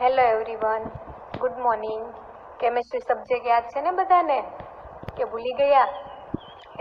Hello everyone, good morning. Chemistry subject યાદ છે ને બધાને કે ભૂલી ગયા?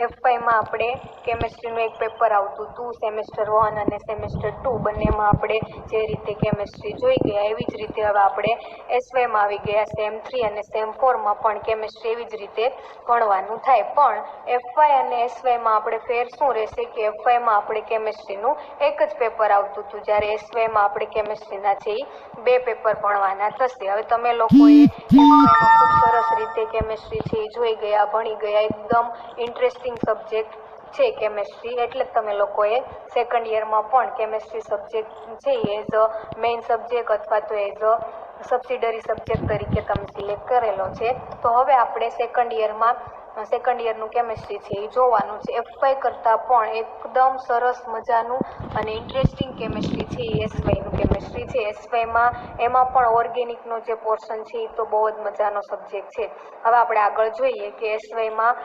F5માં આપણે કેમિસ્ટ્રીનું એક પેપર આવતું હતું. સેમેસ્ટર 1 અને સેમેસ્ટર 2 બંનેમાં આપણે જે રીતે કેમિસ્ટ્રી જોઈ ગયા એવી જ રીતે હવે આપણે એસવાયમાં આવી ગયા. સેમ 3 અને સેમ 4માં પણ કેમિસ્ટ્રી એવી જ રીતે ભણવાનું થાય. પણ F5 અને એસવાયમાં આપણે ફેર શું રહેશે કે F5માં આપણે કેમિસ્ટ્રીનું એક જ પેપર આવતું હતું, જ્યારે એસવાયમાં આપણે કેમિસ્ટ્રીના છે એ બે પેપર ભણવાના થશે. હવે તમે લોકોએ એફવાયમાં ખૂબ સરસ રીતે કેમિસ્ટ્રી છે એ જોઈ ગયા, ભણી ગયા. એકદમ ઇન્ટરેસ્ટિંગ સબ્જેક્ટ છે કેમિસ્ટ્રી, એટલે તમે લોકોએ સેકન્ડ યરમાં પણ કેમિસ્ટ્રી સબ્જેક્ટ છે એઝ અ મેઇન સબ્જેક્ટ અથવા તો એઝ અ સબસિડરી સબ્જેક્ટ તરીકે તમે સિલેક્ટ કરેલો છે. તો હવે આપણે સેકન્ડ યરનું કેમિસ્ટ્રી છે એ જોવાનું છે. F5 કરતાં પણ એકદમ સરસ મજાનું અને ઇન્ટરેસ્ટિંગ કેમિસ્ટ્રી છે એ એસવાયનું કેમિસ્ટ્રી છે. એસવાયમાં એમાં પણ ઓર્ગેનિકનો જે પોર્શન છે એ તો બહુ જ મજાનો સબ્જેક્ટ છે. હવે આપણે આગળ જોઈએ કે એસવાયમાં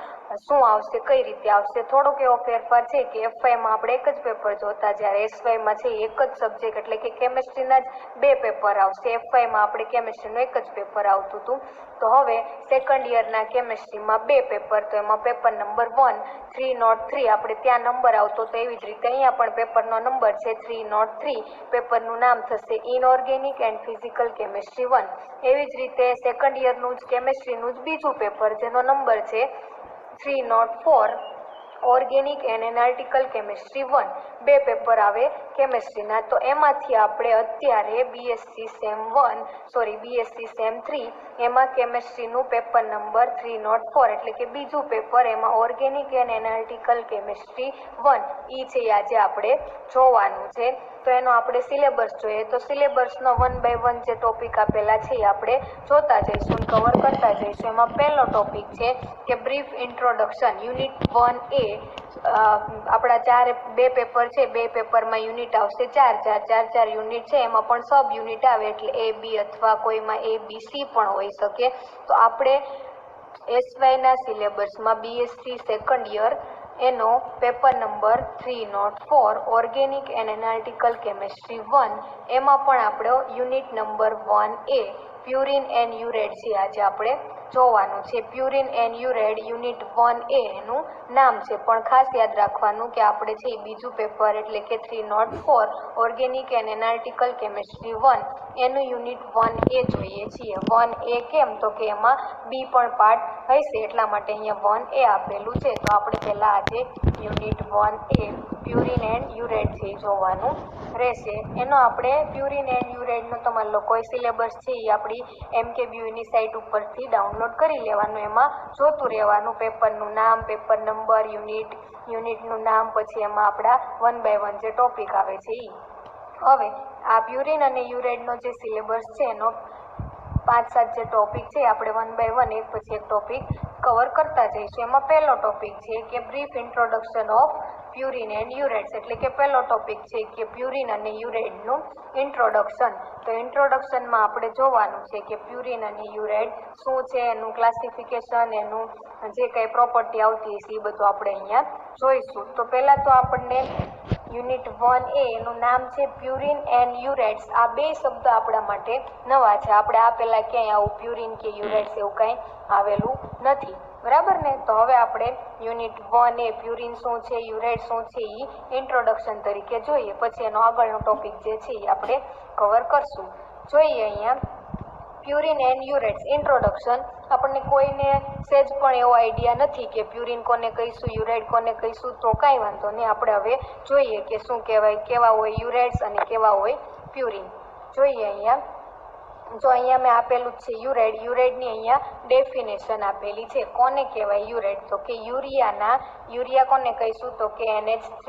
શું આવશે, કઈ રીતે આવશે. થોડોક એવો ફેરફાર છે કે F5માં આપણે એક જ પેપર જોતા, જ્યારે એસવાયમાં છે એક જ સબ્જેક્ટ એટલે કે કેમિસ્ટ્રીના જ બે પેપર આવશે. F5માં આપણે કેમિસ્ટ્રીનું એક જ પેપર આવતું હતું. તો હવે સેકન્ડ યરના કેમિસ્ટ્રીમાં બે પેપર, તો એમાં પેપર નંબર 1 303 આપણે ત્યાં નંબર આવતો, તો એવી જ રીતે અહીંયા પણ પેપરનો નંબર છે 303. પેપરનું નામ થશે ઇનઓર્ગેનિક એન્ડ ફિઝિકલ કેમિસ્ટ્રી 1. એવી જ રીતે સેકન્ડ યરનું જ કેમિસ્ટ્રીનું જ બીજું પેપર જેનો નંબર છે 304 ઓર્ગેનિક એન્ડ એનાલિટિકલ કેમિસ્ટ્રી 1. બે પેપર આવે કેમિસ્ટ્રીના. તો એમાંથી આપણે અત્યારે બીએસસી સેમ 3 એમાં કેમિસ્ટ્રીનું પેપર નંબર 304 એટલે કે બીજું પેપર, એમાં ઓર્ગેનિક એન્ડ એનાલિટિકલ કેમિસ્ટ્રી 1 ઈ છે આજે આપણે જોવાનું છે. તો એનો આપણે સિલેબસ જોઈએ તો સિલેબસનો 1 બાય 1 જે ટોપિક આપેલા છે એ આપણે જોતા જઈશું, કવર કરતા જઈશું. એમાં પહેલો ટોપિક છે કે બ્રીફ ઇન્ટ્રોડક્શન, યુનિટ 1A. આપણા બે પેપર છે, બે પેપરમાં યુનિટ આવશે ચાર યુનિટ છે. એમાં પણ સબ યુનિટ આવે એટલે A B અથવા કોઈમાં ABC પણ હોઈ શકે. તો આપણે એસવાયના સિલેબસમાં બીએસસી સેકન્ડ યર એનો paper number 304 organic and analytical chemistry 1, એમાં પણ આપણો unit number 1A purine and ureide છે આજે આપણે જોવાનું છે. પ્યુરિન એન્ડ યુરેડ યુનિટ 1A એનું નામ છે, પણ ખાસ યાદ રાખવાનું કે આપણે છે બીજું પેપર એટલે કે 304 ઓર્ગેનિક એન્ડ એનાલિટિકલ કેમિસ્ટ્રી 1 એનું યુનિટ 1A જોઈએ છીએ. 1A કેમ તો કે એમાં બી પણ પાર્ટ હશે એટલા માટે અહીંયા 1A આપેલું છે. તો આપણે પહેલા આજે unit 1A purine and ureide છે જોવાનું રહેશે. એનો આપણે પ્યુરિન એન્ડ યુરેડનો તમારા લોકોએ સિલેબસ છે એ આપણી MKBUની સાઇટ ઉપરથી ડાઉનલોડ કરી લેવાનું. એમાં જોતું રહેવાનું પેપરનું નામ, પેપર નંબર, યુનિટનું નામ, પછી એમાં આપણા 1 બાય 1 જે ટોપિક આવે છે એ. હવે આ પ્યુરિન અને યુરેડનો જે સિલેબસ છે એનો 5-7 જે ટોપિક છે આપણે 1 બાય 1 એક પછી એક ટોપિક કવર કરતા જઈશું. એમાં પહેલો ટોપિક છે કે brief introduction of purine and ureides, એટલે કે પહેલો ટોપિક છે કે પ્યુરિન અને યુરેડનું ઇન્ટ્રોડક્શન. તો ઇન્ટ્રોડક્શનમાં આપણે જોવાનું છે કે પ્યુરિન અને યુરેડ શું છે, એનું ક્લાસિફિકેશન, એનું જે કંઈ પ્રોપર્ટી આવતી હશે એ બધું આપણે અહીંયા જોઈશું. તો પહેલાં તો આપણને યુનિટ 1A એનું નામ છે પ્યુરિન એન્ડ યુરેડ્સ. આ બે શબ્દ આપણા માટે નવા છે. આપણે આ પહેલાં ક્યાંય આવું પ્યુરિન કે યુરેડ્સ એવું કાંઈ આવેલું નથી, બરાબર ને? તો હવે આપણે યુનિટ 1A પ્યુરિન શું છે, યુરેડ શું છે એ ઇન્ટ્રોડક્શન તરીકે જોઈએ, પછી એનો આગળનો ટોપિક જે છે એ આપણે કવર કરશું. જોઈએ અહીંયા પ્યુરિન એન્ડ યુરેડ્સ ઇન્ટ્રોડક્શન. આપણને કોઈને સેજ પણ એવો આઈડિયા નથી કે પ્યુરિન કોને કહીશું, યુરેડ કોને કહીશું, તો કાંઈ વાંધો નહીં. આપણે હવે જોઈએ કે શું કહેવાય, કેવા હોય યુરેડ્સ અને કેવા હોય પ્યુરિન. જોઈએ અહીંયા, જો અહીંયા મેં આપેલું જ છે યુરેડની અહીંયા ડેફિનેશન આપેલી છે. કોને કહેવાય યુરેડ? તો કે યુરિયા કોને કહીશું તો કે NH3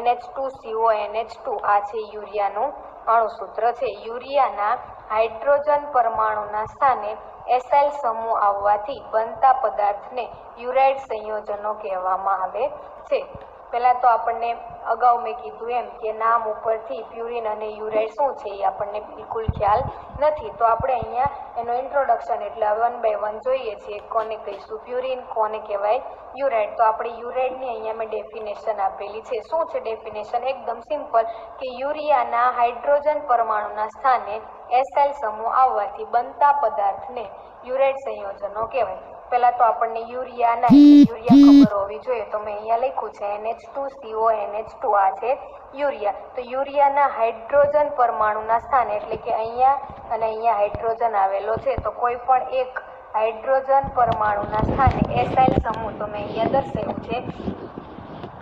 NH2CO NH2 આ છે યુરિયાનું અણુસૂત્ર છે. યુરિયાના હાઇડ્રોજન પરમાણુના સ્થાને એસાઇલ સમૂહ આવવાથી બનતા પદાર્થને યુરાઇડ સંયોજનો કહેવામાં આવે છે. પહેલા તો આપણને અગાઉ મેં કીધું એમ કે નામ ઉપરથી પ્યુરિન અને યુરાઇડ શું છે એ આપણને બિલકુલ ખ્યાલ નથી. તો આપણે અહીંયા એનો ઇન્ટ્રોડક્શન એટલે 1 બાય 1 જોઈએ છીએ. કોને કહીશું પ્યુરિન, કોને કહેવાય યુરાઇડ. તો આપણે યુરાઇડની અહીંયા મેં ડેફિનેશન આપેલી છે. શું છે ડેફિનેશન? એકદમ સિમ્પલ કે યુરિયાના હાઇડ્રોજન પરમાણુના સ્થાને એસાઇલ સમૂહ આવવાથી બનતા પદાર્થને યુરેટ સંયોજનો કહેવાય. પહેલા તો આપણને યુરિયાના યુરિયા ખબર હોવી જોઈએ, તો મેં અહીંયા લખ્યું છે NH2CO NH2 આ છે યુરિયા. તો યુરિયાના હાઇડ્રોજન પરમાણુના સ્થાને એટલે કે અહીંયા અને અહીંયા હાઇડ્રોજન આવેલો છે, તો કોઈ પણ એક હાઇડ્રોજન પરમાણુના સ્થાને એસાઇલ સમૂહ તો મેં અહીંયા દર્શાવ્યું છે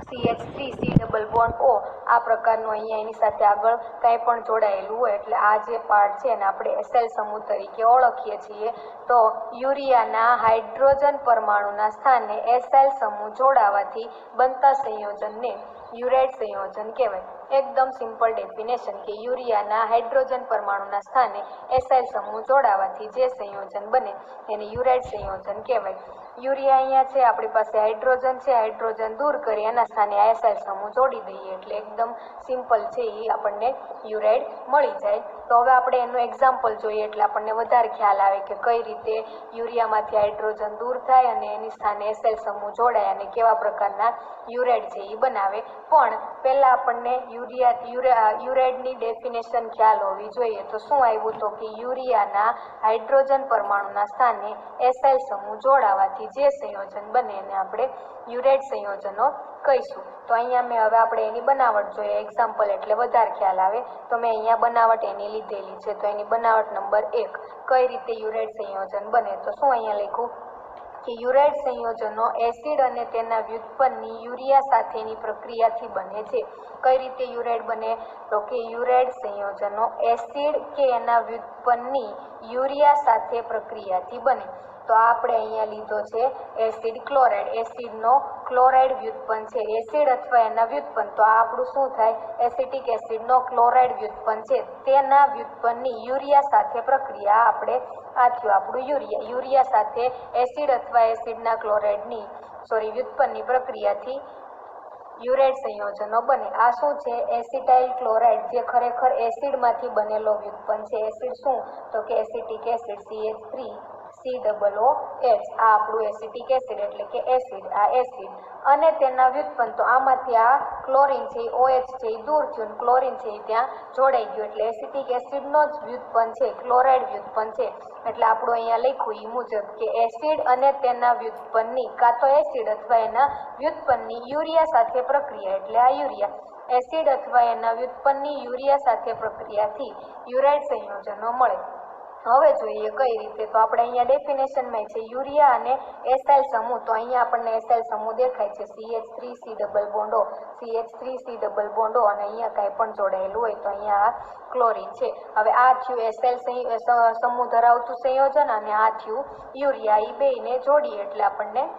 CH3 C double bond O આ પ્રકારનું અહીંયા એની સાથે આગળ કાંઈ પણ જોડાયેલું હોય એટલે આ જે પાર્ટ છે એને આપણે એસાઇલ સમૂહ તરીકે ઓળખીએ છીએ. તો યુરિયાના હાઇડ્રોજન પરમાણુના સ્થાને એસાઇલ સમૂહ જોડાવાથી બનતા સંયોજનને યુરેટ સંયોજન કહેવાય. એકદમ સિમ્પલ ડેફિનેશન કે યુરિયાના હાઇડ્રોજન પરમાણુના સ્થાને એસાઇલ સમૂહ જોડાવાથી જે સંયોજન બને એને યુરેટ સંયોજન કહેવાય. યુરિયા અહીંયા છે, આપણી પાસે હાઇડ્રોજન છે, હાઇડ્રોજન દૂર કરી એના સ્થાને એસાઇલ સમૂહ જોડી દઈએ એટલે એકદમ સિમ્પલ છે એ આપણને યુરેટ મળી જાય. તો હવે આપણે એનું એક્ઝામ્પલ જોઈએ એટલે આપણને વધારે ખ્યાલ આવે કે કઈ રીતે યુરિયામાંથી હાઇડ્રોજન દૂર થાય અને એની સ્થાને એસાઇલ સમૂહ જોડાય અને કેવા પ્રકારના યુરેટ છે એ બનાવે. પણ પહેલા આપણને યુરેટની ડેફિનેશન ખ્યાલ હોવી જોઈએ. તો શું આવ્યું તો કે યુરિયાના હાઇડ્રોજન પરમાણુના સ્થાને એસાઇલ સમૂહ જોડાવાથી જે સંયોજન બને એને આપણે યુરેટ સંયોજનો કહીશું. તો અહીંયા મેં હવે આપણે એની બનાવટ જોઈએ એક્ઝામ્પલ એટલે વધારે ખ્યાલ આવે. તો મેં અહીંયા બનાવટ એની લીધેલી છે. તો એની બનાવટ નંબર 1 કઈ રીતે યુરેટ સંયોજન બને. તો શું અહીંયા લખ્યું કે યુરેટ સંયોજનો એસિડ અને તેના વ્યુત્પન્નની યુરિયા સાથેની પ્રક્રિયાથી બને છે. કઈ રીતે યુરેટ બને તો કે યુરેટ સંયોજનો એસિડ કે એના વ્યુત્પન્નની યુરિયા સાથે પ્રક્રિયાથી બને. તો આપણે અહીંયા લીધો છે એસિડ ક્લોરાઇડ. એસિડનો ક્લોરાઇડ વ્યુત્પન્ન છે, એસિડ અથવા એના વ્યુત્પન્ન. તો આ આપણું શું થાય એસિટિક એસિડનો ક્લોરાઇડ વ્યુત્પન્ન છે, તેના વ્યુત્પન્નની યુરિયા સાથે પ્રક્રિયા આપણે આ થયું આપણું યુરિયા. યુરિયા સાથે એસિડ અથવા એસિડના ક્લોરાઇડની વ્યુત્પન્નની પ્રક્રિયાથી યુરેટ સંયોજનો બને. આ શું છે એસિટાઇલ ક્લોરાઇડ જે ખરેખર એસિડમાંથી બનેલો વ્યુત્પન્ન છે. એસિડ શું તો કે એસિટિક એસિડ CH3 COOH આ આપણું એસિટિક એસિડ એટલે કે એસિડ. આ એસિડ અને તેના વ્યુત્પન્ન તો આમાંથી આ ક્લોરીન છે OH છે એ દૂર થયું, ક્લોરીન છે એ ત્યાં જોડાઈ ગયું એટલે એસિટિક એસિડનો જ વ્યુત્પન્ન છે, ક્લોરાઇડ વ્યુત્પન્ન છે. એટલે આપણું અહીંયા લખ્યું એ મુજબ કે એસિડ અને તેના વ્યુત્પન્નની કાં તો એસિડ અથવા એના વ્યુત્પન્નની યુરિયા સાથે પ્રક્રિયા એટલે આ યુરિયા. એસિડ અથવા એના વ્યુત્પન્નની યુરિયા સાથે પ્રક્રિયાથી યુરેટ સંયોજનો મળે. હવે જોઈએ કઈ રીતે. તો આપણે અહીંયા ડેફિનેશનમાં છે યુરિયા અને એસાઇલ સમૂહ. તો અહીંયા આપણને એસાઇલ સમૂહ દેખાય છે CH3 C double bond O, CH3 C double bond O અને અહીંયા કાંઈ પણ જોડાયેલું હોય તો અહીંયા આ ક્લોરીન છે. હવે આ થયું એસાઇલ સમૂહ ધરાવતું સંયોજન અને આ થયું યુરિયા. એ બેયને જોડીએ એટલે આપણને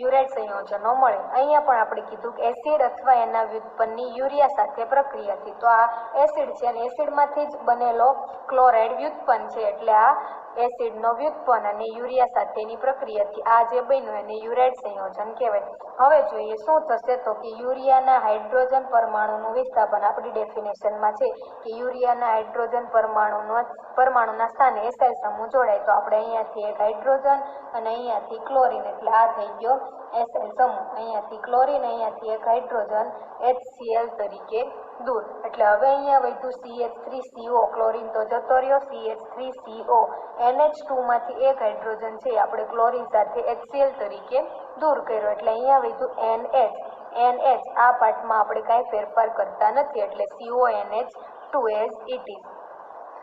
યુરેટ સંયોજનો મળે. અહીંયા પણ આપણે કીધું કે એસિડ અથવા એના વ્યુત્પન્નની યુરિયા સાથે પ્રક્રિયાથી. તો આ એસિડ છે અને એસિડમાંથી જ બનેલો ક્લોરાઇડ વ્યુત્પન્ન છે એટલે આ એસિડનો વ્યુત્પન્ન અને યુરિયા સાથેની પ્રક્રિયાથી આ જે બન્યું એને યુરેટ સંયોજન કહેવાય. હવે જોઈએ શું થશે તો કે યુરિયાના હાઇડ્રોજન પરમાણુનું વિસ્થાપન આપણી ડેફિનેશનમાં છે કે યુરિયાના હાઇડ્રોજન પરમાણુના સ્થાને એસાઇલ સમૂહ જોડાય. તો આપણે અહીંયાથી એક હાઇડ્રોજન અને અહીંયાથી ક્લોરીન એટલે આ થઈ ગયો એસાઇલ સમૂહ. અહીંયાથી ક્લોરીન અહીંયાથી એક હાઇડ્રોજન HCl તરીકે દૂર. એટલે હવે અહીંયા વધ્યું CH3CO, ક્લોરીન તો જતો રહ્યો, CH3CO NH2 માંથી એક હાઇડ્રોજન છે આપણે ક્લોરીન સાથે HCl તરીકે દૂર કર્યો એટલે અહીંયા વધ્યું NH. આ પાર્ટમાં આપણે કાંઈ ફેરફાર કરતા નથી એટલે CONH2 as it is,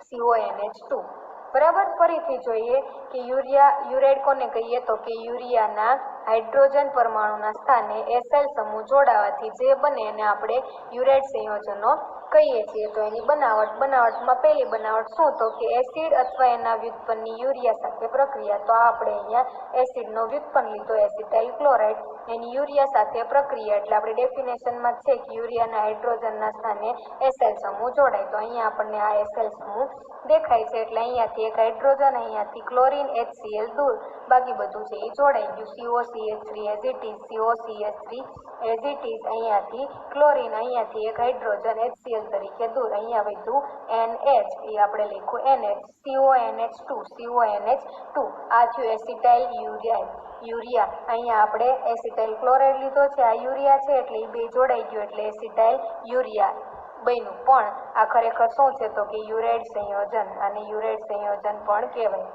CONH2. બરાબર. ફરીથી જોઈએ કે યુરેટ કોને કહીએ તો કે યુરિયાના હાઇડ્રોજન પરમાણુના સ્થાને એસાઇલ સમૂહ જોડાવાથી જે બને એને આપણે યુરેટ સંયોજનો કહીએ છીએ. તો એની બનાવટમાં પહેલી બનાવટ શું તો કે એસિડ અથવા એના વ્યુત્પન્નની યુરિયા સાથે પ્રક્રિયા. તો આ આપણે અહીંયા એસિડનો વ્યુત્પન્ન લીધો એસિટાઇલ ક્લોરાઇડ, એની યુરિયા સાથે પ્રક્રિયા એટલે આપણે ડેફિનેશનમાં છે કે યુરિયાના હાઇડ્રોજનના સ્થાને એસાઇલ સમૂહ જોડાય. તો અહીંયા આપણને આ એસાઇલ સમૂહ દેખાય છે એટલે અહીંયાથી એક હાઇડ્રોજન, અહીંયાથી ક્લોરીન HCl દૂર, બાકી બધું છે એ જોડાઈ ગયું. COCH3 as it is, COCH3 as it is, અહીંયાથી ક્લોરીન, અહીંયાથી એક હાઇડ્રોજન HCl તરીકે દૂર, અહીંયા વધ્યું NH એ આપણે લખ્યું NH, CONH2 આ થયું એસિટાઇલ યુરિયા. અહીંયા આપણે એસિટાઇલ ક્લોરાઇડ લીધો છે, આ યુરિયા છે એટલે એ બે જોડાઈ ગયું એટલે એસિટાઇલ યુરિયા. બન્યું, પણ આ ખરેખર શું છે તો કે યુરેટ સંયોજન, અને યુરેટ સંયોજન પણ કહેવાય,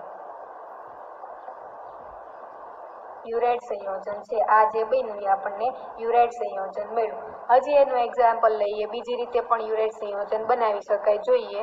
યુરેટ સંયોજન છે। આ જે બન્યું એ આપણને યુરેટ સંયોજન મળ્યું। હજી એનું એક્ઝામ્પલ લઈએ, બીજી રીતે પણ યુરેટ સંયોજન બનાવી શકાય। જોઈએ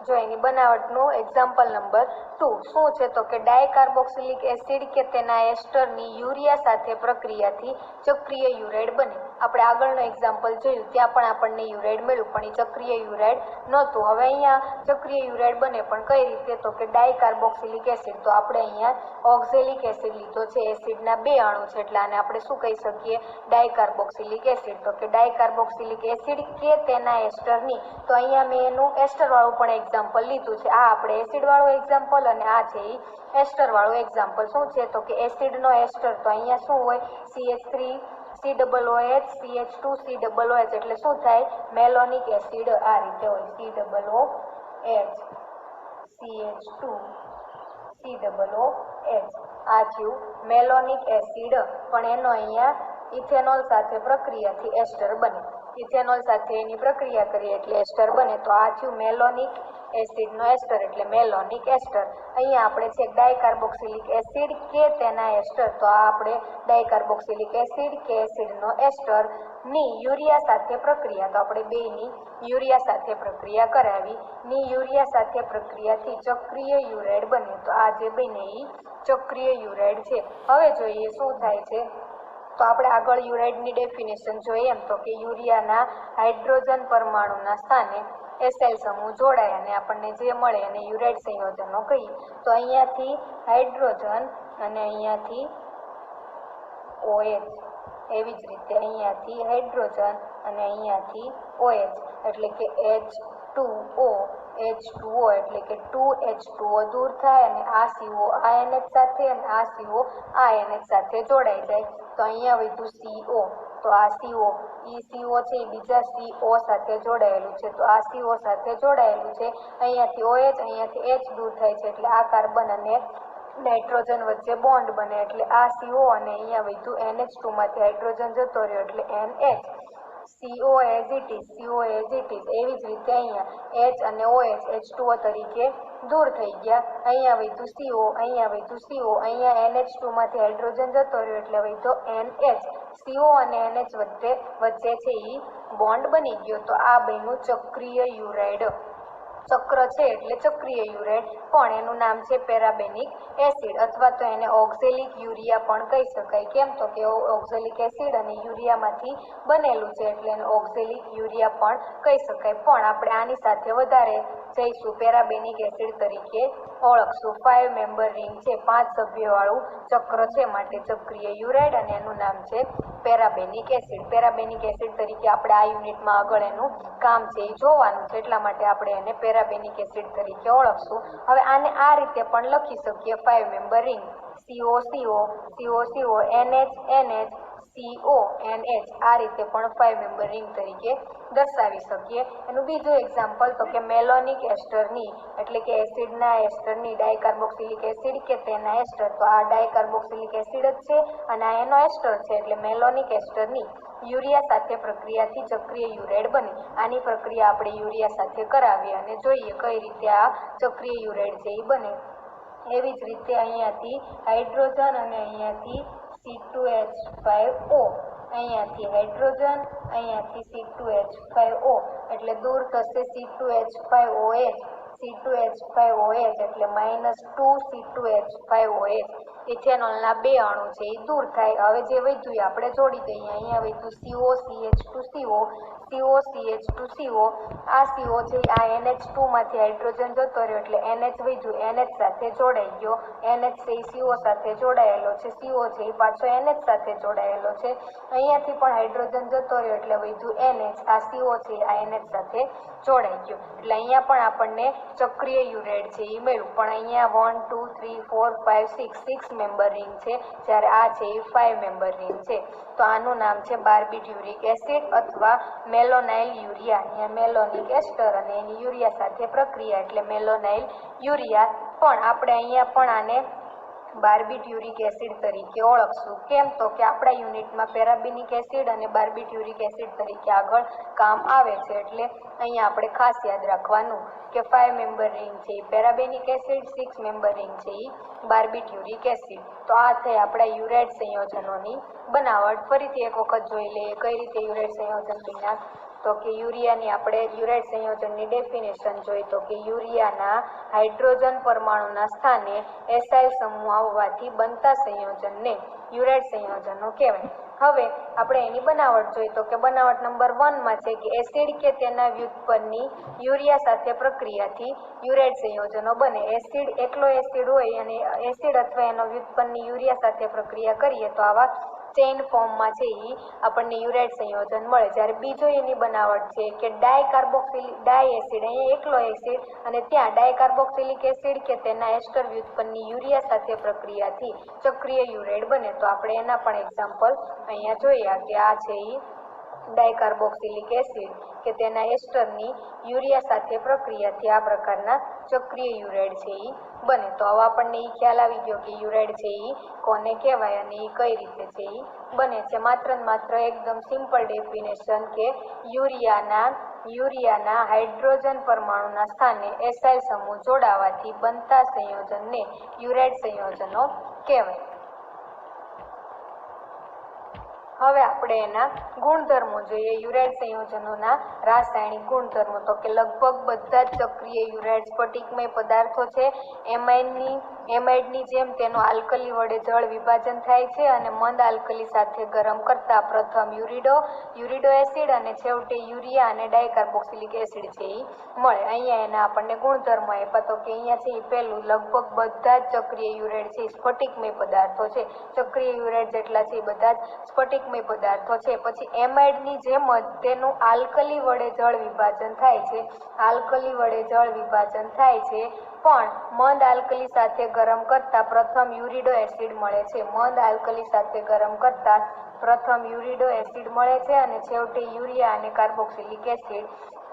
જો એની બનાવટનું એક્ઝામ્પલ નંબર 2 શું છે તો કે ડાયકાર્બોક્સિલિક એસિડ કે તેના એસ્ટરની યુરિયા સાથે પ્રક્રિયાથી ચક્રીય યુરેટ બને। આપણે આગળનો એક્ઝામ્પલ જોયું ત્યાં પણ આપણને યુરેટ મળ્યું, પણ એ ચક્રીય યુરેટ નહોતું। હવે અહીંયા ચક્રીય યુરેટ બને પણ કઈ રીતે તો કે ડાયકાર્બોક્સિલિક એસિડ, તો આપણે અહીંયા ઓક્ઝેલિક એસિડ લીધો છે, એસિડના 2 અણુ છે એટલે આને આપણે શું કહી શકીએ, ડાયકાર્બોક્સિલિક એસિડ। તો કે ડાયકાર્બોક્સિલિક એસિડ કે તેના એસ્ટરની, તો અહીંયા મેં એનું એસ્ટર વાળું પણ એક્ઝામ્પલ લીધું છે। આ આપણે એસિડ વાળું એક્ઝામ્પલ અને આ છે એ એસ્ટર વાળું એક્ઝામ્પલ। શું છે તો કે એસિડનો એસ્ટર, તો અહીંયા શું હોય CH3 COOH CH2 COOH એટલે શું થાય મેલોનિક એસિડ, આ રીતે હોય COOH CH2 COOH, આ થયું મેલોનિક એસિડ, પણ એનો અહીંયા ઇથેનોલ સાથે પ્રક્રિયાથી એસ્ટર બને। ઇથેનોલ સાથે એની પ્રક્રિયા કરીએ એટલે એસ્ટર બને, તો આ થયું મેલોનિક એસિડનો એસ્ટર એટલે મેલોનિક એસ્ટર। અહીંયા આપણે છે ડાયકાર્બોક્સિલિક એસિડ કે તેના એસ્ટર, તો આ આપણે ડાયકાર્બોક્સિલિક એસિડ કે એસિડનો એસ્ટર ની યુરિયા સાથે પ્રક્રિયા, તો આપણે બેની યુરિયા સાથે પ્રક્રિયા કરાવી, ની યુરિયા સાથે પ્રક્રિયાથી ચક્રીય યુરેટ બને, તો આ જે બને એ ચક્રીય યુરેટ છે। હવે જોઈએ શું થાય છે, તો આપણે આગળ યુરેટની ડેફિનેશન જોઈએ એમ તો કે યુરિયાના હાઇડ્રોજન પરમાણુના સ્થાને એસેલ સમૂહ જોડાય અને આપણને જે મળે એને યુરેટ સંયોજનો કહીએ। તો અહીંયાથી હાઇડ્રોજન અને અહીંયાથી OH, એવી જ રીતે અહીંયાથી હાઇડ્રોજન અને અહીંયાથી OH એટલે કે H2O એટલે કે 2H2O દૂર થાય અને આ CO આ NH સાથે અને આ CO આ NH સાથે જોડાઈ જાય, તો અહીંયા વધ્યું CO, તો આ CO ઈ CO છે એ બીજા CO સાથે જોડાયેલું છે, તો આ CO સાથે જોડાયેલું છે, અહીંયાથી OH અહીંયાથી H દૂર થાય છે એટલે આ કાર્બન અને નાઇટ્રોજન વચ્ચે બોન્ડ બને એટલે આ CO અને અહીંયા વધ્યું NH2 માંથી હાઇડ્રોજન જતો રહ્યો એટલે NH, CO as it is, એવી જ રીતે અહીંયા H અને OH H2O તરીકે દૂર થઈ ગયા, અહીંયા વધ્યું CO અહીંયા વધ્યું CO, અહીંયા NH2 માંથી હાઇડ્રોજન જતો રહ્યો એટલે વધ્યો NH, CO અને NH વચ્ચે છે એ બોન્ડ બની ગયો, તો આ બન્યું ચક્રીય યુરેટ। ચક્ર છે એટલે ચક્રીય યુરેટ, પણ એનું નામ છે પેરાબેનિક એસિડ અથવા તો એને ઓક્ઝેલિક યુરિયા પણ કહી શકાય। કેમ તો કે ઓક્ઝેલિક એસિડ અને યુરિયામાંથી બનેલું છે એટલે એને ઓક્ઝેલિક યુરિયા પણ કહી શકાય, પણ આપણે આની સાથે વધારે જઈશું, પેરાબેનિક એસિડ તરીકે ઓળખશું। 5 મેમ્બર રિંગ છે, 5 સભ્યવાળું ચક્ર છે, માટે ચક્રીય યુરેટ અને એનું નામ છે પેરાબેનિક એસિડ। પેરાબેનિક એસિડ તરીકે આપણે આ યુનિટમાં આગળ એનું કામ છે એ જોવાનું છે, એટલા માટે આપણે એને પેરાબેનિક એસિડ તરીકે ઓળખશું। હવે આને આ રીતે પણ લખી શકીએ 5 member ring COCO NH CO NH, આ રીતે પણ 5 મેમ્બર રિંગ તરીકે દર્શાવી શકીએ। એનું બીજું એક્ઝામ્પલ તો કે મેલોનિક એસ્ટરની એટલે કે એસિડના એસ્ટરની, ડાયકાર્બોક્સિલિક એસિડ કે તેના એસ્ટર, તો આ ડાયકાર્બોક્સિલિક એસિડ જ છે અને આ એનો એસ્ટર છે એટલે મેલોનિક એસ્ટરની યુરિયા સાથે પ્રક્રિયાથી ચક્રીય યુરેટ બને। આની પ્રક્રિયા આપણે યુરિયા સાથે કરાવીએ અને જોઈએ કઈ રીતે આ ચક્રીય યુરેટ છે એ બને। એવી જ રીતે અહીંયાથી હાઇડ્રોજન અને અહીંયાથી C2H5O, અહીંયાથી હાઇડ્રોજન અહીંયાથી C2H5O એટલે દૂર થશે C2H5OH એટલે -2 C2H5OH, ઇથેનોલના 2 અણુ છે એ દૂર થાય। હવે જે વધ્યું આપણે જોડી દઈએ, અહીંયા વધ્યું COCH2CO, આ CO છે આ NH2 માંથી હાઇડ્રોજન જતો રહ્યો એટલે NH વધ્યું, NH સાથે જોડાઈ ગયો, NH છે એ CO સાથે જોડાયેલો છે, CO છે એ પાછો NH સાથે જોડાયેલો છે, અહીંયાથી પણ હાઇડ્રોજન જતો રહ્યો એટલે વધ્યું NH, આ CO છે આ NH સાથે જોડાઈ ગયો, એટલે અહીંયા પણ આપણને ચક્રીય યુરેટ છે એ મળ્યું। પણ અહીંયા 1 2 3 4 5 6 મેમ્બર રિંગ છે, જ્યારે આ છે એ 5 મેમ્બર રિંગ છે, તો આનું નામ છે બાર્બિટ્યુરિક એસિડ અથવા મેલોનાઇલ યુરિયા। અહીંયા મેલોનિક એસ્ટર અને એની યુરિયા સાથે પ્રક્રિયા એટલે મેલોનાઇલ યુરિયા, પણ આપણે અહીંયા પણ આને બાર્બિટ્યુરિક એસિડ તરીકે ઓળખશું. કેમ તો કે આપણા યુનિટમાં પેરાબેનિક એસિડ અને બાર્બિટ્યુરિક એસિડ તરીકે આગળ કામ આવે છે. એટલે અહીંયા આપણે ખાસ યાદ રાખવાનું કે 5 મેમ્બર રિંગ છે એ પેરાબેનિક એસિડ, 6 મેમ્બર રિંગ છે એ બાર્બિટ્યુરિક એસિડ. તો આ થઈ આપણા યુરાઇડ સંયોજનોની બનાવટ. ફરીથી એક વખત જોઈ લઈએ કઈ રીતે યુરાઇડ સંયોજન બન્યા. તો કે યુરિયાની આપણે યુરાઇડ સંયોજનની ડેફિનેશન જોઈ તો કે યુરિયાના હાઇડ્રોજન પરમાણુના સ્થાને એસાઇલ સમૂહ આવવાથી બનતા સંયોજનને યુરાઇડ સંયોજનો કહેવાય. હવે આપણે એની બનાવટ જોઈ તો કે બનાવટ નંબર 1 માં છે કે એસિડ કે તેના વ્યુત્પન્ની યુરિયા સાથે પ્રક્રિયાથી યુરાઇડ સંયોજનો બને. એસિડ એકલો એસિડ હોય અને એસિડ અથવા એનો વ્યુત્પન્ની યુરિયા સાથે પ્રક્રિયા કરીએ તો આવા ચેઇન ફોર્મમાં છે એ આપણને યુરાઇડ સંયોજન મળે. જ્યારે બીજો એની બનાવટ છે કે ડાય એસિડ, અહીંયા એકલો એસિડ અને ત્યાં ડાયકાર્બોક્સિલિક એસિડ કે તેના એસ્ટર વ્યુત્પન્ની યુરિયા સાથે પ્રક્રિયાથી ચક્રીય યુરાઇડ બને. તો આપણે એના પણ એક્ઝામ્પલ અહીંયા જોયા કે આ છે એ ડાયકાર્બોક્સિલિક એસિડ કે તેના એસ્ટરની યુરિયા સાથે પ્રક્રિયાથી આ પ્રકારના ચક્રીય યુરાઇડ છે એ બને. તો હવે આપણને એ ખ્યાલ આવી ગયો કે યુરાઇડ છે એ કોને કહેવાય અને એ કઈ રીતે છે એ બને છે. માત્ર એકદમ સિમ્પલ ડેફિનેશન કે યુરિયાના હાઇડ્રોજન પરમાણુના સ્થાને એસાઇલ સમૂહ જોડાવાથી બનતા સંયોજનને યુરાઇડ સંયોજનો કહેવાય. હવે આપણે એના ગુણધર્મો જોઈએ. યુરાઇડ સંયોજનોના રાસાયણિક ગુણધર્મો તો કે લગભગ બધા જ સક્રિય યુરાઇડ સ્ફટિકમય પદાર્થો છે. એમાઇડની જેમ તેનું આલ્કલી વડે જળ વિભાજન થાય છે અને મંદ આલ્કલી સાથે ગરમ કરતા પ્રથમ યુરિડો એસિડ અને છેવટે યુરિયા અને ડાયકાર્બોક્સિલિક એસિડ છે એ મળે. અહીંયા એના આપણને ગુણધર્મો આપ્યા તો કે અહીંયા છે એ પહેલું લગભગ બધા જ ચક્રીય યુરાઇડ છે સ્ફટિકમય પદાર્થો છે. ચક્રીય યુરાઇડ જેટલા છે એ બધા જ સ્ફટિકમય પદાર્થો છે. પછી એમાઇડની જેમ જ તેનું આલ્કલી વડે જળ વિભાજન થાય છે. આલ્કલી વડે જળ વિભાજન થાય છે પણ મંદ આલ્કલી સાથે ગરમ કરતા પ્રથમ યુરિડો એસિડ મળે છે. મંદ આલ્કલી સાથે ગરમ કરતા પ્રથમ યુરિડો એસિડ મળે છે અને છેવટે યુરિયા અને કાર્બોક્સિલિક એસિડ.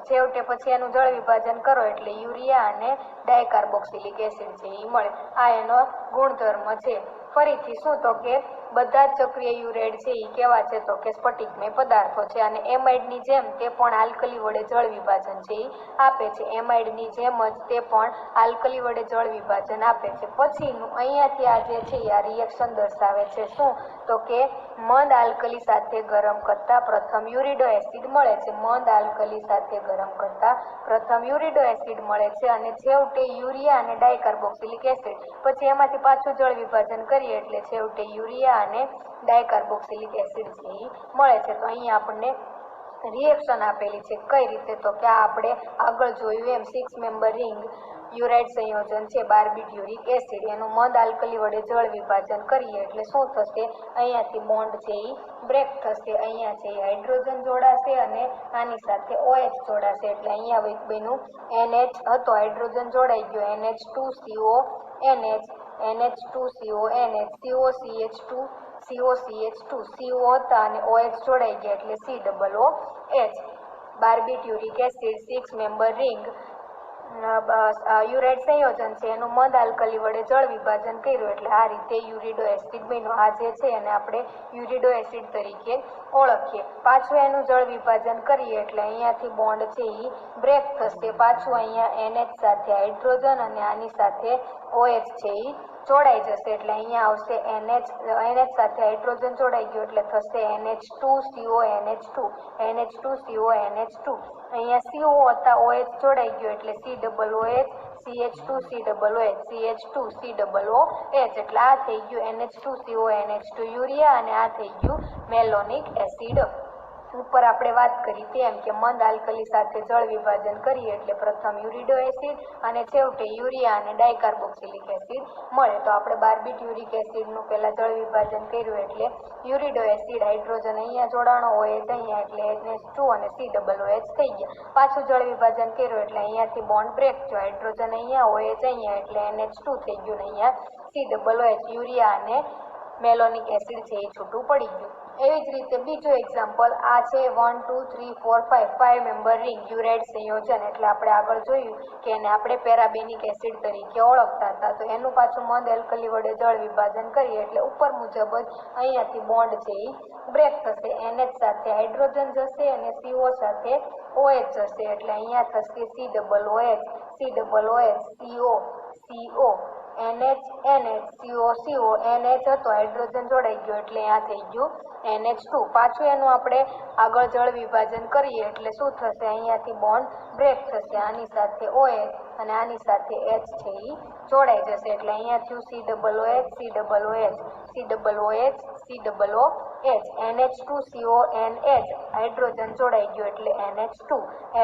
છેવટે પછી એનું જળ વિભાજન કરો એટલે યુરિયા અને ડાયકાર્બોક્સિલિક એસિડ છે એ મળે. આ એનો ગુણધર્મ છે. ફરીથી શું તો કે બધા જ ચક્રીય યુરાઇડ છે એ કેવા છે તો કે સ્ફટિકમય પદાર્થો છે અને એમાઇડની જેમ તે પણ આલ્કલી વડે જળ વિભાજન છે એ આપે છે. એમાઇડની જેમ જ તે પણ આલ્કલી વડે જળ વિભાજન આપે છે. પછીનું અહીંયાથી આ જે છે આ રિએક્શન દર્શાવે છે શું તો કે મંદ આલ્કલી સાથે ગરમ કરતા પ્રથમ યુરિડો એસિડ મળે છે. મંદ આલ્કલી સાથે ગરમ કરતા પ્રથમ યુરિડો એસિડ મળે છે અને છેવટે યુરિયા અને ડાયકાર્બોક્સિલિક એસિડ. પછી એમાંથી પાછું જળ વિભાજન કરીએ એટલે છેવટે યુરિયા અને ડાયકાર્બોક્સિલિક એસિડ છે એ મળે છે. તો અહીંયા આપણને રિએક્શન આપેલી છે કઈ રીતે તો કે આપણે આગળ જોયું એમ 6 મેમ્બર રિંગ યુરાઇડ સંયોજન છે બાર્બિટ્યુરિક એસિડ. એનું મંદ આલ્કલી વડે જળ વિભાજન કરીએ એટલે શું થશે અહીંયાથી બોન્ડ છે એ બ્રેક થશે. અહીંયા છે એ હાઇડ્રોજન જોડાશે અને આની સાથે OH જોડાશે એટલે અહીંયા બન્યું NH હતો, હાઇડ્રોજન જોડાઈ ગયો NH2CO NH2CO NH COCH2 COCH2 CO હતા અને OH જોડાઈ ગયા એટલે COOH. બાર્બિટ્યુરિક એસિડ 6 મેમ્બર રિંગ યુરાઇડ સંયોજન છે એનું મંદ આલ્કલી વડે જળ વિભાજન કર્યું એટલે આ રીતે યુરિડો એસિડ બન્યો. આ જે છે એને આપણે યુરિડો એસિડ તરીકે ઓળખીએ. પાછું એનું જળ વિભાજન કરીએ એટલે અહીંયાથી બોન્ડ છે એ બ્રેક થશે. પાછું અહીંયા NH સાથે હાઇડ્રોજન અને આની સાથે OH છે એ જોડાઈ જશે એટલે અહીંયા આવશે NH સાથે હાઇડ્રોજન જોડાઈ ગયો એટલે થશે NH2CO NH2 NH2CO NH2. અહીંયા CO હતા OH જોડાઈ ગયો એટલે COOH CH2 COOH CH2 COOH એટલે આ થઈ ગયું NH2CO NH2 યુરિયા અને આ થઈ ગયું મેલોનિક એસિડ. ઉપર આપણે વાત કરી તેમ કે મંદ આલ્કલી સાથે જળ વિભાજન કરીએ એટલે પ્રથમ યુરિડો એસિડ અને છેવટે યુરિયા અને ડાયકાર્બોક્સિલિક એસિડ મળે. તો આપણે બાર્બિટ્યુરિક એસિડનું પહેલા જળ વિભાજન કર્યું એટલે યુરિડો એસિડ હાઇડ્રોજન અહીંયા જોડાણો OH અહીંયા એટલે NH2 અને COOH થઈ ગયા. પાછું જળ વિભાજન કર્યું એટલે અહીંયાથી બોન્ડ બ્રેક થયો. હાઇડ્રોજન અહીંયા OH અહીંયા એટલે NH2 થઈ ગયું ને અહીંયા COOH યુરિયા અને મેલોનિક એસિડ છે એ છૂટું પડી ગયું. એવી જ રીતે બીજો એક્ઝામ્પલ આ છે 1 2 3 4 5 મેમ્બર રિંગ યુરેટ સંયોજન. એટલે આપણે આગળ જોયું કે એને આપણે પેરાબેનિક એસિડ તરીકે ઓળખતા હતા. તો એનું પાછું મંદ એલ્કલી વડે જળ વિભાજન કરીએ એટલે ઉપર મુજબ જ અહીંયાથી બોન્ડ છે એ બ્રેક થશે. NH સાથે હાઇડ્રોજન જશે અને CO સાથે OH જશે. એટલે અહીંયા થશે COOH CO CO NH NH CO CO NH હતો હાઇડ્રોજન જોડાઈ ગયો એટલે અહીંયા થઈ ગયું NH2. પાછું એનું આપણે આગળ જળ વિભાજન કરીએ એટલે શું થશે, અહીંયાથી બોન્ડ બ્રેક થશે. આની સાથે OH અને આની સાથે H છે એ જોડાઈ જશે. એટલે અહીંયા થયું COOH NH2CONH હાઇડ્રોજન જોડાઈ ગયો એટલે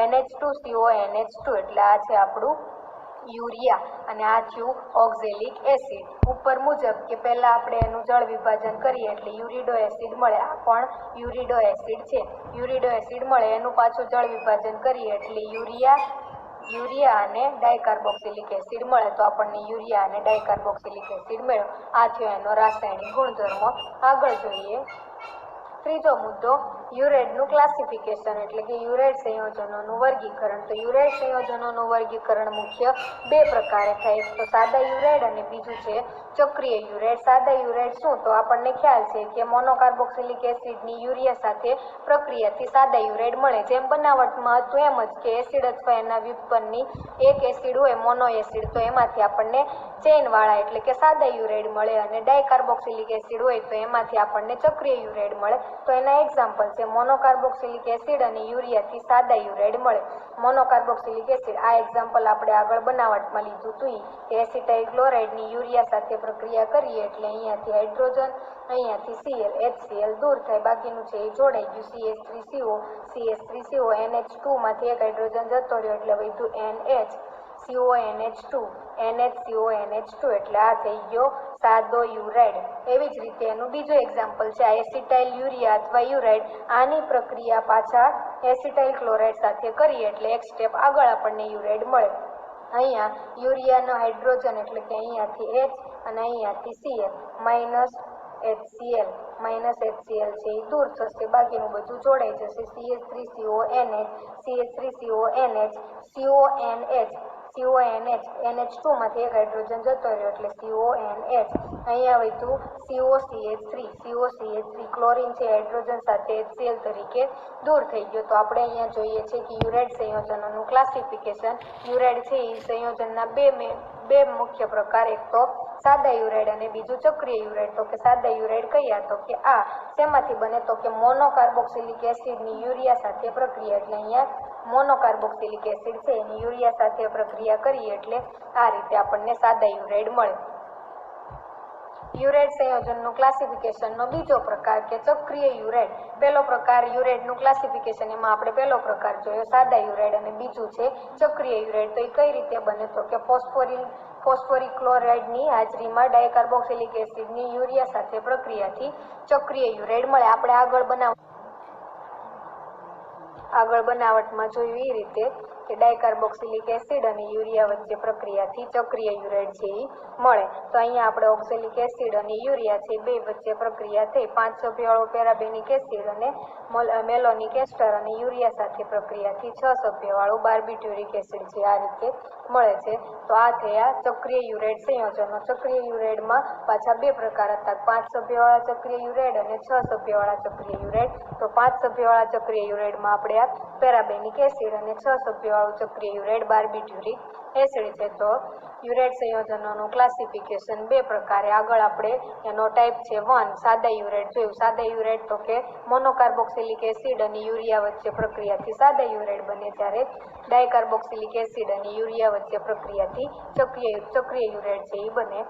NH2CONH2 એટલે આ છે આપણું યુરિયા. અને આ થયું ઓક્ઝેલિક એસિડ. ઉપર મુજબ કે પહેલા આપણે એનું જળ વિભાજન કરીએ એટલે યુરિડો એસિડ મળે. આ પણ યુરિડો એસિડ છે. યુરિડો એસિડ મળે એનું પાછું જળ વિભાજન કરીએ એટલે યુરિયા અને ડાયકાર્બોક્સિલિક એસિડ મળે. તો આપણને યુરિયા અને ડાયકાર્બોક્સિલિક એસિડ મળ્યો. આ થયો એનો રાસાયણિક ગુણધર્મો. આગળ જોઈએ ત્રીજો મુદ્દો યુરેટનું ક્લાસિફિકેશન એટલે કે યુરેટ સંયોજનોનું વર્ગીકરણ. તો યુરેટ સંયોજનોનું વર્ગીકરણ મુખ્ય બે પ્રકારે થાય. એક તો સાદા યુરેટ અને બીજું છે ચક્રીય યુરેટ. સાદા યુરેટ શું, તો આપણને ખ્યાલ છે કે મોનોકાર્બોક્સિલિક એસિડની યુરિયા સાથે પ્રક્રિયાથી સાદા યુરેટ મળે. જેમ બનાવટમાં હતું એમ જ કે એસિડ અથવા એના વ્યુત્પન્નની એક એસિડ હોય મોનો એસિડ તો એમાંથી આપણને ચેઇન વાળા એટલે કે સાદા યુરેટ મળે. અને ડાયકાર્બોક્સિલિક એસિડ હોય તો એમાંથી આપણને ચક્રીય યુરેટ મળે. તો એના એક્ઝામ્પલ છે મોનોકાર્બોક્સિલિક એસિડ અને યુરિયાથી સાદા યુરેટ મળે. મોનોકાર્બોક્સિલિક એસિડ આ એક્ઝામ્પલ આપણે આગળ બનાવટમાં લીધું હતું કે એસિટાઇલ ક્લોરાઇડની યુરિયા સાથે પ્રક્રિયા કરીએ એટલે અહીંયાથી હાઇડ્રોજન અહીંયાથી Cl HCl દૂર થાય. બાકીનું છે એ જોડાઈ ગયું CH3CO NH2 માંથી એક હાઇડ્રોજન જતો રહ્યો એટલે વધ્યું NH CONH2 NHCONH2 એટલે આ થઈ ગયો સાદો યુરેટ. એવી જ રીતે એનું બીજું એક્ઝામ્પલ છે આ એસિટાઇલ યુરિયા અથવા યુરેટ. આની પ્રક્રિયા પાછા એસિટાઇલ ક્લોરાઇડ સાથે કરીએ એટલે એક સ્ટેપ આગળ આપણને યુરેટ મળે. અહીંયા યુરિયાનો હાઇડ્રોજન એટલે કે અહીંયાથી H અને અહીંયાથી Cl HCl છે એ દૂર થશે. બાકીનું બધું જોડાઈ જશે. CH3CONH NH2 માંથી એક હાઇડ્રોજન જતો રહ્યો એટલે CONH. અહીંયા વધ્યું COCH3 ક્લોરીન છે હાઇડ્રોજન સાથે HCl તરીકે દૂર થઈ ગયો. તો આપણે અહીંયા જોઈએ છે કે યુરેટ સંયોજનોનું ક્લાસિફિકેશન. યુરેટ છે એ સંયોજનના બે મુખ્ય પ્રકાર, એક તો સાદા યુરેટ અને બીજું ચક્રીય યુરેટ. તો કે સાદા યુરેટ કયા, તો કે આ શેમાંથી બને, તો કે મોનોકાર્બોક્સિલિક એસિડની યુરિયા સાથે પ્રક્રિયા. એટલે અહીંયા મોનોકાર્બોક્સિલિક એસિડ છે એની યુરિયા સાથે પ્રક્રિયા કરીએ એટલે આ રીતે આપણને સાદા યુરેટ મળે. યુરેટ સંયોજનનું ક્લાસિફિકેશનનો બીજો પ્રકાર કે ચક્રીય યુરેટ. પહેલો પ્રકાર યુરેટનું ક્લાસિફિકેશન, એમાં આપણે પહેલો પ્રકાર જોયો સાદા યુરેટ અને બીજું છે ચક્રીય યુરેટ. તો એ કઈ રીતે બને, તો કે ફોસ્ફોરિક ક્લોરાઇડની હાજરીમાં ડાયકાર્બોક્સિલિક એસિડની યુરિયા સાથે પ્રક્રિયાથી ચક્રીય યુરેટ મળે. આપણે આગળ બનાવટમાં જોયું એ રીતે કે ડાયકાર્બોક્સિલિક એસિડ અને યુરિયા વચ્ચે પ્રક્રિયાથી ચક્રીય યુરેટ છે એ મળે. તો અહીંયા આપણે ઓક્ઝેલિક એસિડ અને યુરિયા છે બે વચ્ચે પ્રક્રિયા થઈ 5 સભ્યવાળો પેરાબેનિક એસિડ અને મેલોનિક એસ્ટર અને યુરિયા સાથે પ્રક્રિયાથી 6 સભ્યવાળું બાર્બિટ્યુરિક એસિડ છે આ રીતે મળે છે. તો આ થયા ચક્રીય યુરેટ સંયોજનો. ચક્રીય યુરેટમાં પાછા બે પ્રકાર હતા, 5 સભ્યવાળા ચક્રીય યુરેટ અને 6 સભ્યવાળા ચક્રીય યુરેટ. તો 5 સભ્યવાળા ચક્રીય યુરેટમાં આપણે આ પેરાબેનિક એસિડ અને 6 સભ્યવાળું ચક્રીય યુરેટ બાર્બિટ્યુરિક એસિડ છે. તો યુરેટ સંયોજનોનું ક્લાસિફિકેશન બે પ્રકારે. આગળ આપણે એનો ટાઈપ છે 1 સાદા યુરેટ જોયું. સાદા યુરેટ તો કે મોનોકાર્બોક્સિલિક એસિડ અને યુરિયા વચ્ચે પ્રક્રિયાથી સાદા યુરેટ બને, ત્યારે ડાયકાર્બોક્સિલિક એસિડ અને યુરિયા વચ્ચે પ્રક્રિયાથી ચક્રીય યુરેટ છે એ બને.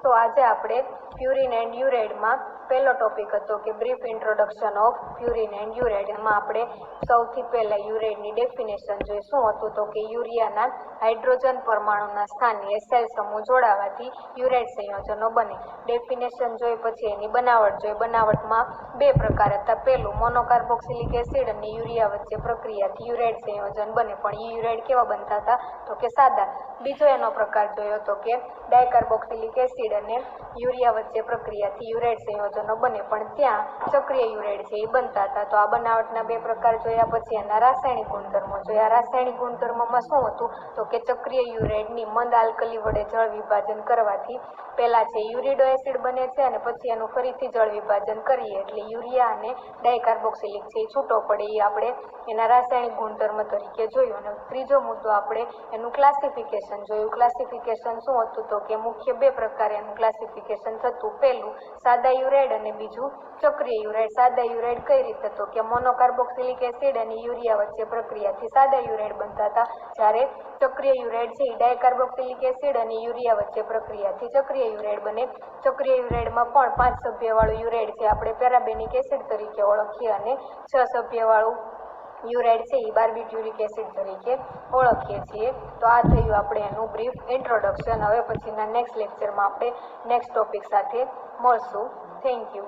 તો આજે આપણે પ્યુરિન એન્ડ યુરેટમાં પહેલો ટોપિક હતો કે brief introduction of purine and urate. એમાં આપણે સૌથી પહેલા યુરેટની ડેફિનેશન જોઈ. શું હતું, તો કે યુરિયાના હાઇડ્રોજન પરમાણુના સ્થાને એસાઇલ સમૂહ જોડાવાથી યુરેટ સંયોજનો બને. ડેફિનેશન જોઈ પછી એની બનાવટ જોઈ. બનાવટમાં બે પ્રકાર હતા. પહેલું મોનોકાર્બોક્સિલિક એસિડ અને યુરિયા વચ્ચે પ્રક્રિયાથી યુરેટ સંયોજન બને, પણ એ યુરેટ કેવા બનતા હતા, તો કે સાદા. બીજો એનો પ્રકાર જોયો તો કે ડાયકાર્બોક્સિલિક એસિડ અને યુરિયા વચ્ચે પ્રક્રિયાથી યુરેટ સંયોજન સંયોજનો બને, પણ ત્યાં ચક્રીય યુરેડ છે એ બનતા હતા. તો આ બનાવટના બે પ્રકાર જોયા, પછી એના રાસાયણિક ગુણધર્મો જોયા. રાસાયણિક ગુણધર્મોમાં શું હતું તો કે ચક્રીય યુરેડની મંદ આલ્કલી વડે જળ વિભાજન કરવાથી પહેલા છે યુરિડો એસિડ બને છે અને પછી એનું ફરીથી જળ વિભાજન કરીએ એટલે યુરિયા અને ડાયકાર્બોક્સિલિક છે એ છૂટો પડે. એ આપણે એના રાસાયણિક ગુણધર્મ તરીકે જોયું. અને ત્રીજો મુદ્દો આપણે એનું ક્લાસિફિકેશન જોયું. ક્લાસિફિકેશન શું હતું તો કે મુખ્ય બે પ્રકારે એનું ક્લાસિફિકેશન થતું. પહેલું સાદા યુરાઇડ અને બીજું ચક્રીય યુરાઇડ. સાદા યુરાઇડ કઈ રીતે તો કે મોનોકાર્બોક્સિલિક એસિડ અને યુરિયા વચ્ચે પ્રક્રિયાથી સાદા યુરાઇડ બનતા હતા, જ્યારે ચક્રીય યુરાઇડ છે એ ડાયકાર્બોક્સિલિક એસિડ અને યુરિયા વચ્ચે પ્રક્રિયાથી ચક્રીય યુરાઇડ બને. ચક્રીય યુરાઇડમાં પણ 5 સભ્યવાળું યુરાઇડ છે આપણે પેરાબેનિક એસિડ તરીકે ઓળખીએ અને 6 સભ્યવાળું યુરાઇડ છે એ બાર્બિટ્યુરિક એસિડ તરીકે ઓળખીએ છીએ. તો આ થયું આપણે એનું બ્રીફ ઇન્ટ્રોડક્શન. હવે પછીના નેક્સ્ટ લેક્ચરમાં આપણે નેક્સ્ટ ટોપિક સાથે મળશું. Thank you.